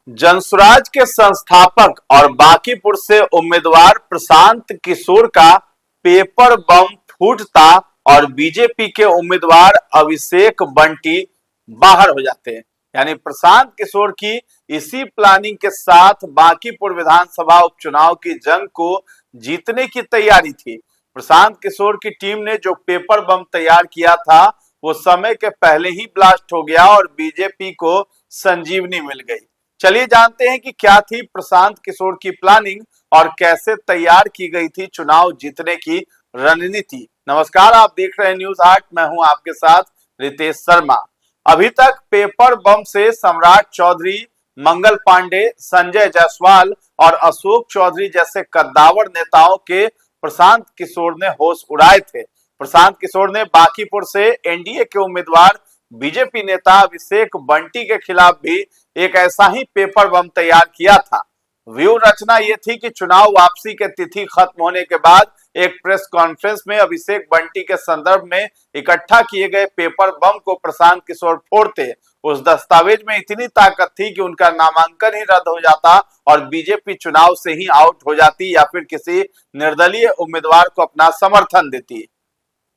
जनसुराज के संस्थापक और बांकीपुर से उम्मीदवार प्रशांत किशोर का पेपर बम फूटता और बीजेपी के उम्मीदवार अभिषेक बंटी बाहर हो जाते हैं। यानी प्रशांत किशोर की इसी प्लानिंग के साथ बांकीपुर विधानसभा उपचुनाव की जंग को जीतने की तैयारी थी। प्रशांत किशोर की टीम ने जो पेपर बम तैयार किया था वो समय के पहले ही ब्लास्ट हो गया और बीजेपी को संजीवनी मिल गई। चलिए जानते हैं कि क्या थी प्रशांत किशोर की प्लानिंग और कैसे तैयार की गई थी चुनाव जीतने की रणनीति। नमस्कार, आप देख रहे हैं न्यूज हाट, मैं हूं आपके साथ रितेश शर्मा। अभी तक पेपर बम से सम्राट चौधरी, मंगल पांडे, संजय जायसवाल और अशोक चौधरी जैसे कद्दावर नेताओं के प्रशांत किशोर ने होश उड़ाए थे। प्रशांत किशोर ने बांकीपुर से एनडीए के उम्मीदवार बीजेपी नेता अभिषेक बंटी के खिलाफ भी एक ऐसा ही पेपर बम तैयार किया था। व्यू रचना यह थी कि चुनाव वापसी के तिथि खत्म होने के बाद एक प्रेस कॉन्फ्रेंस में अभिषेक बंटी के संदर्भ में इकट्ठा किए गए पेपर बम को प्रशांत किशोर फोड़ते। उस दस्तावेज में इतनी ताकत थी कि उनका नामांकन ही रद्द हो जाता और बीजेपी चुनाव से ही आउट हो जाती या फिर किसी निर्दलीय उम्मीदवार को अपना समर्थन देती।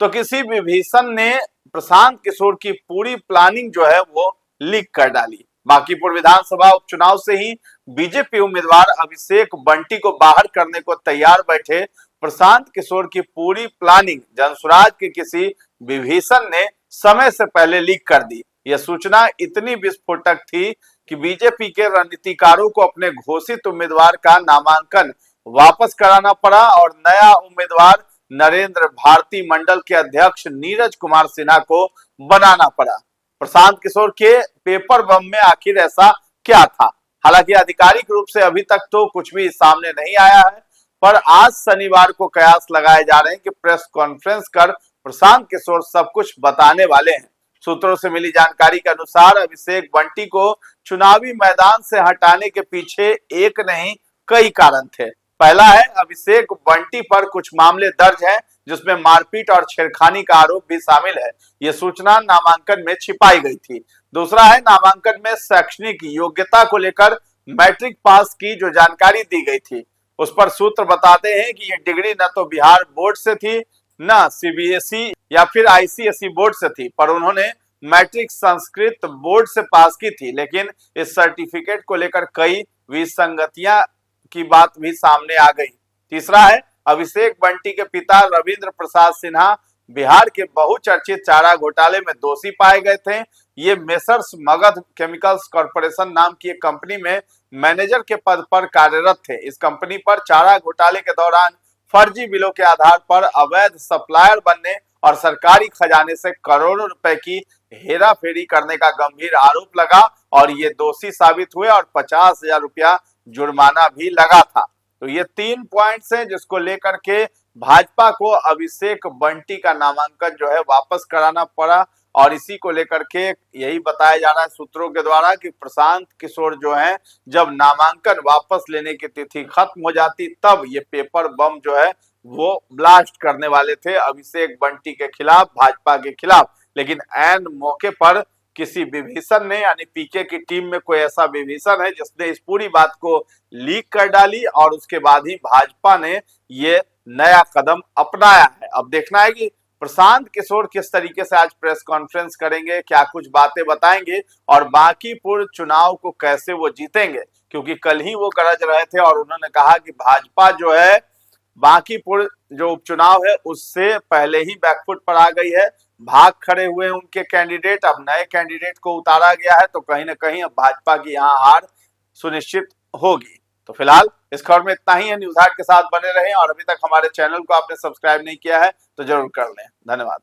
तो किसी विभीषण ने प्रशांत किशोर की पूरी प्लानिंग जो है वो लीक कर डाली। बांकीपुर विधानसभा उपचुनाव से ही बीजेपी उम्मीदवार अभिषेक बंटी को बाहर करने को तैयार बैठे प्रशांत किशोर की पूरी प्लानिंग जनसुराज के किसी विभीषण ने समय से पहले लीक कर दी। यह सूचना इतनी विस्फोटक थी कि बीजेपी के रणनीतिकारों को अपने घोषित उम्मीदवार का नामांकन वापस कराना पड़ा और नया उम्मीदवार नरेंद्र भारती मंडल के अध्यक्ष नीरज कुमार सिन्हा को बनाना पड़ा। प्रशांत किशोर के पेपर बम में आखिर ऐसा क्या था? हालांकि आधिकारिक रूप से अभी तक तो कुछ भी सामने नहीं आया है, पर आज शनिवार को कयास लगाए जा रहे हैं कि प्रेस कॉन्फ्रेंस कर प्रशांत किशोर सब कुछ बताने वाले हैं। सूत्रों से मिली जानकारी के अनुसार अभिषेक बंटी को चुनावी मैदान से हटाने के पीछे एक नहीं कई कारण थे। पहला है, अभिषेक बंटी पर कुछ मामले दर्ज हैं जिसमें मारपीट और छेड़खानी का आरोप भी शामिल है। यह सूचना नामांकन में छिपाई गई थी। दूसरा है, नामांकन में शैक्षणिक योग्यता को लेकर मैट्रिक पास की जो जानकारी दी गई थी उस पर सूत्र बताते हैं कि यह डिग्री न तो बिहार बोर्ड से थी न सीबीएसई या फिर आईसीएसई बोर्ड से थी, पर उन्होंने मैट्रिक संस्कृत बोर्ड से पास की थी। लेकिन इस सर्टिफिकेट को लेकर कई विसंगतियां की बात भी सामने आ गई। तीसरा है, अभिषेक बंटी के पिता रविंद्र प्रसाद सिन्हा बिहार के बहुचर्चित चारा घोटाले में दोषी पाए गए थे। ये मेसर्स मगध केमिकल्स कॉर्पोरेशन नाम की एक कंपनी में मैनेजर के पद पर कार्यरत थे। इस कंपनी पर चारा घोटाले के दौरान फर्जी बिलों के आधार पर अवैध सप्लायर बनने और सरकारी खजाने से करोड़ों रुपए की हेराफेरी करने का गंभीर आरोप लगा और ये दोषी साबित हुए और 50,000 रुपया जुर्माना भी लगा था। तो ये 3 पॉइंट्स हैं जिसको लेकर के भाजपा को अभिषेक बंटी का नामांकन जो है वापस कराना पड़ा और इसी को लेकर के यही बताया जा रहा है सूत्रों के द्वारा कि प्रशांत किशोर जो है जब नामांकन वापस लेने की तिथि खत्म हो जाती तब ये पेपर बम जो है वो ब्लास्ट करने वाले थे अभिषेक बंटी के खिलाफ, भाजपा के खिलाफ। लेकिन ऐन मौके पर किसी विभीषण ने यानी पीके की टीम में कोई ऐसा विभीषण है जिसने इस पूरी बात को लीक कर डाली और उसके बाद ही भाजपा ने ये नया कदम अपनाया है। अब देखना है कि प्रशांत किशोर किस तरीके से आज प्रेस कॉन्फ्रेंस करेंगे, क्या कुछ बातें बताएंगे और बांकीपुर चुनाव को कैसे वो जीतेंगे, क्योंकि कल ही वो गरज रहे थे और उन्होंने कहा कि भाजपा जो है बांकीपुर जो उपचुनाव है उससे पहले ही बैकफुट पर आ गई है। भाग खड़े हुए हैं उनके कैंडिडेट, अब नए कैंडिडेट को उतारा गया है तो कहीं ना कहीं अब भाजपा की यहाँ हार सुनिश्चित होगी। तो फिलहाल इस खबर में इतना ही है। न्यूज हाट के साथ बने रहें और अभी तक हमारे चैनल को आपने सब्सक्राइब नहीं किया है तो जरूर कर लें। धन्यवाद।